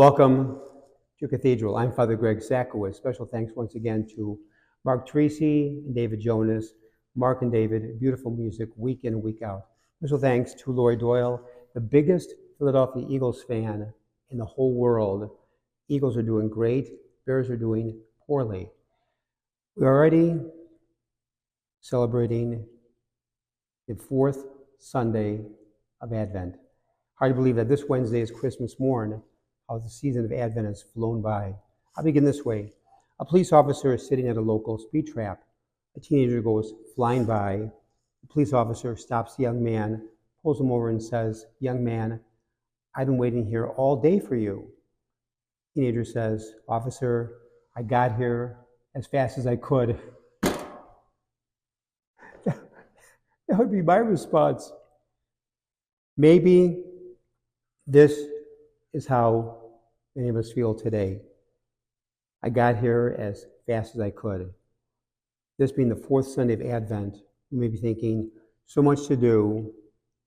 Welcome to Cathedral. I'm Father Greg Sakowicz. Special thanks once again to Mark Tracy and David Jonas. Mark and David, beautiful music week in and week out. Special thanks to Lori Doyle, the biggest Philadelphia Eagles fan in the whole world. Eagles are doing great. Bears are doing poorly. We're already celebrating the fourth Sunday of Advent. Hard to believe that this Wednesday is Christmas morn, how the season of Advent has flown by. I'll begin this way. A police officer is sitting at a local speed trap. A teenager goes flying by. The police officer stops the young man, pulls him over and says, "Young man, I've been waiting here all day for you." The teenager says, "Officer, I got here as fast as I could." That would be my response. Maybe this is how many of us feel today. I got here as fast as I could. This being the fourth Sunday of Advent, you may be thinking, so much to do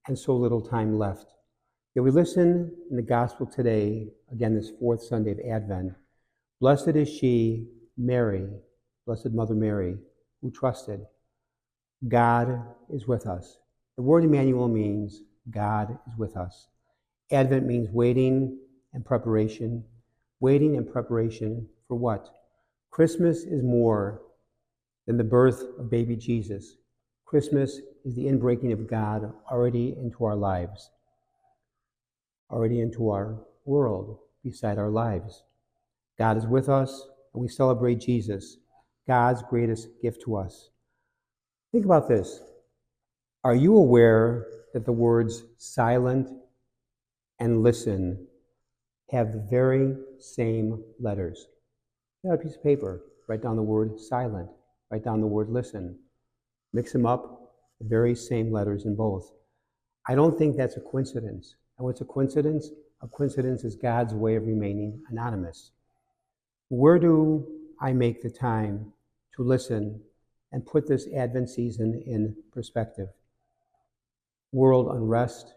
and so little time left. Yet we listen in the gospel today, again this fourth Sunday of Advent. Blessed is she, Mary, Blessed Mother Mary, who trusted. God is with us. The word Emmanuel means God is with us. Advent means waiting and preparation. Waiting and preparation for what? Christmas is more than the birth of baby Jesus. Christmas is the inbreaking of God already into our lives, already into our world, beside our lives. God is with us, and we celebrate Jesus, God's greatest gift to us. Think about this. Are you aware that the words silent and listen have the very same letters? Get out a piece of paper, write down the word silent, write down the word listen. Mix them up, the very same letters in both. I don't think that's a coincidence. And what's a coincidence? A coincidence is God's way of remaining anonymous. Where do I make the time to listen and put this Advent season in perspective? World unrest,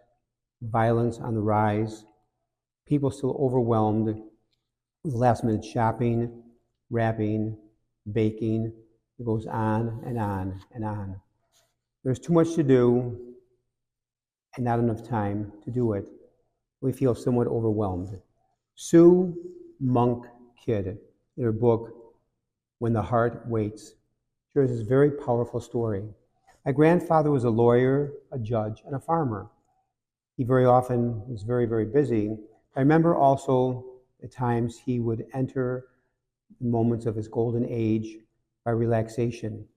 violence on the rise, people still overwhelmed with last-minute shopping, wrapping, baking. It goes on and on and on. There's too much to do and not enough time to do it. We feel somewhat overwhelmed. Sue Monk Kidd, in her book, When the Heart Waits, shares this very powerful story. My grandfather was a lawyer, a judge, and a farmer. He very often was very, very busy. I remember also the times he would enter the moments of his golden age by relaxation.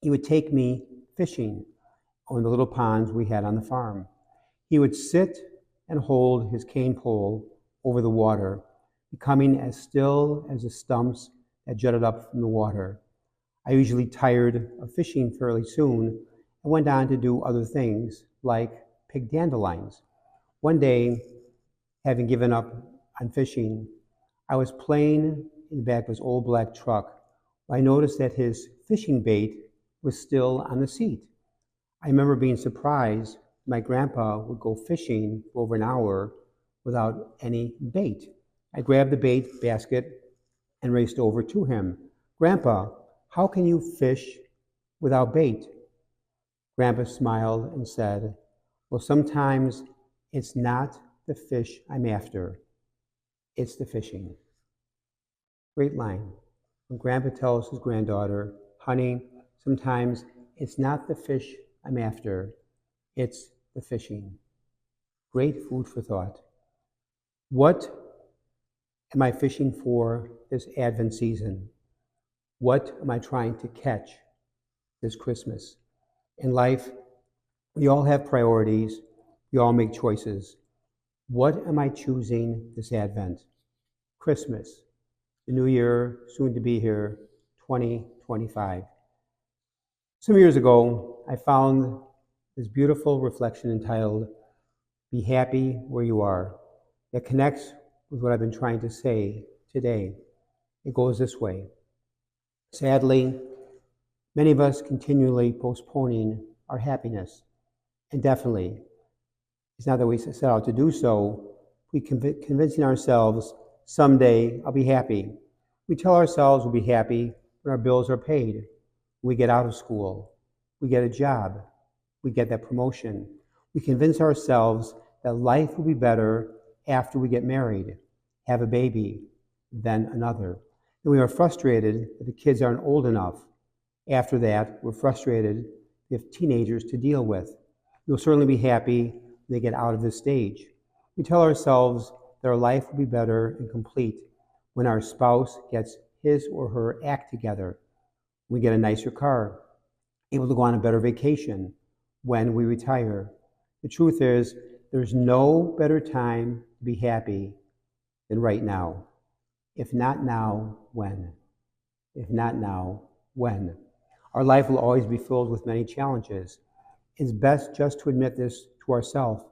He would take me fishing on the little ponds we had on the farm. He would sit and hold his cane pole over the water, becoming as still as the stumps that jutted up from the water. I usually tired of fishing fairly soon and went on to do other things, like pick dandelions. One day, having given up on fishing, I was playing in the back of his old black truck. I noticed that his fishing bait was still on the seat. I remember being surprised my grandpa would go fishing for over an hour without any bait. I grabbed the bait basket and raced over to him. "Grandpa, how can you fish without bait?" Grandpa smiled and said, "Well, sometimes it's not the fish I'm after, it's the fishing." Great line. When Grandpa tells his granddaughter, "Honey, sometimes it's not the fish I'm after, it's the fishing." Great food for thought. What am I fishing for this Advent season? What am I trying to catch this Christmas? In life, we all have priorities. We all make choices. What am I choosing this Advent? Christmas, the new year, soon to be here, 2025. Some years ago, I found this beautiful reflection entitled, "Be Happy Where You Are," that connects with what I've been trying to say today. It goes this way. Sadly, many of us continually postponing our happiness. And definitely, it's not that we set out to do so, we convincing ourselves Someday I'll be happy. We tell ourselves we'll be happy when our bills are paid, when we get out of school, we get a job, we get that promotion. We convince ourselves that life will be better after we get married, have a baby, then another. And we are frustrated that the kids aren't old enough. After that, we're frustrated we have teenagers to deal with. We'll certainly be happy when they get out of this stage. We tell ourselves that our life will be better and complete when our spouse gets his or her act together. We get a nicer car, able to go on a better vacation when we retire. The truth is, there's no better time to be happy than right now. If not now, when? If not now, when? Our life will always be filled with many challenges. It's best just to admit this to ourselves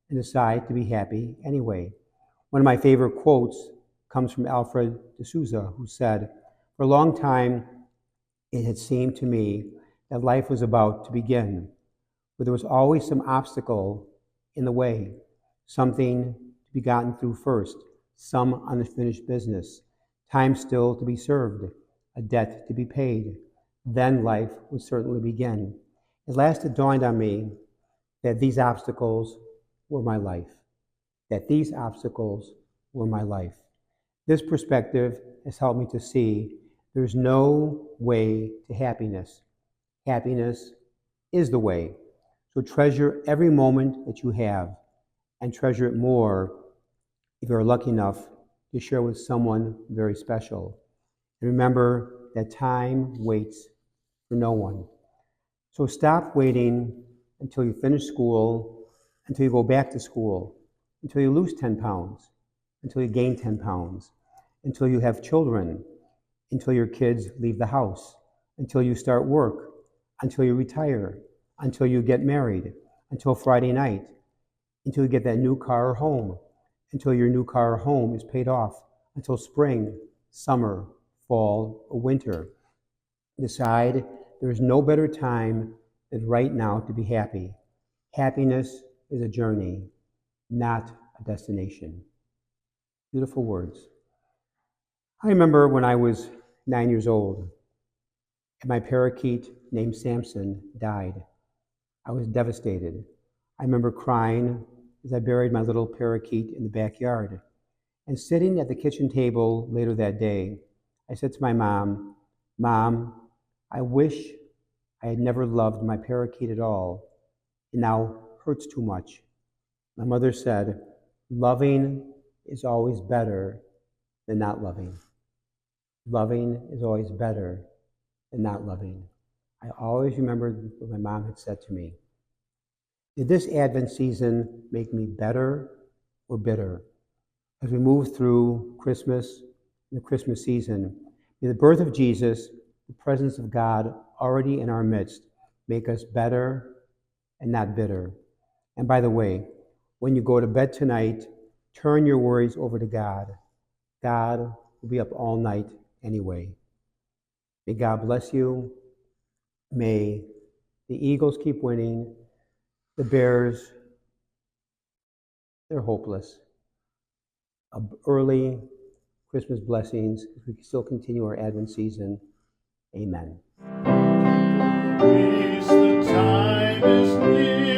and decide to be happy anyway. One of my favorite quotes comes from Alfred de Souza, who said, "For a long time, it had seemed to me that life was about to begin, but there was always some obstacle in the way, something to be gotten through first, some unfinished business, time still to be served, a debt to be paid. Then life would certainly begin." At last it dawned on me that these obstacles were my life, that these obstacles were my life. This perspective has helped me to see there's no way to happiness. Happiness is the way. So treasure every moment that you have, and treasure it more if you're lucky enough to share with someone very special. And remember that time waits for no one. So stop waiting until you finish school, until you go back to school, until you lose 10 pounds, until you gain 10 pounds, until you have children, until your kids leave the house, until you start work, until you retire, until you get married, until Friday night, until you get that new car or home, until your new car or home is paid off, until spring, summer, fall, or winter. Decide there is no better time than right now to be happy. Happiness is a journey, not a destination. Beautiful words. I remember when I was 9 years old and my parakeet named Samson died. I was devastated. I remember crying as I buried my little parakeet in the backyard. And sitting at the kitchen table later that day, I said to my mom, "Mom, I wish I had never loved my parakeet at all. It now hurts too much." My mother said, "Loving is always better than not loving. Loving is always better than not loving." I always remembered what my mom had said to me. Did this Advent season make me better or bitter? As we move through Christmas and the Christmas season, may the birth of Jesus, the presence of God already in our midst, make us better and not bitter. And by the way, when you go to bed tonight, turn your worries over to God. God will be up all night anyway. May God bless you. May the Eagles keep winning. The Bears, they're hopeless. Early Christmas blessings as we still continue our Advent season. Amen. The time is near.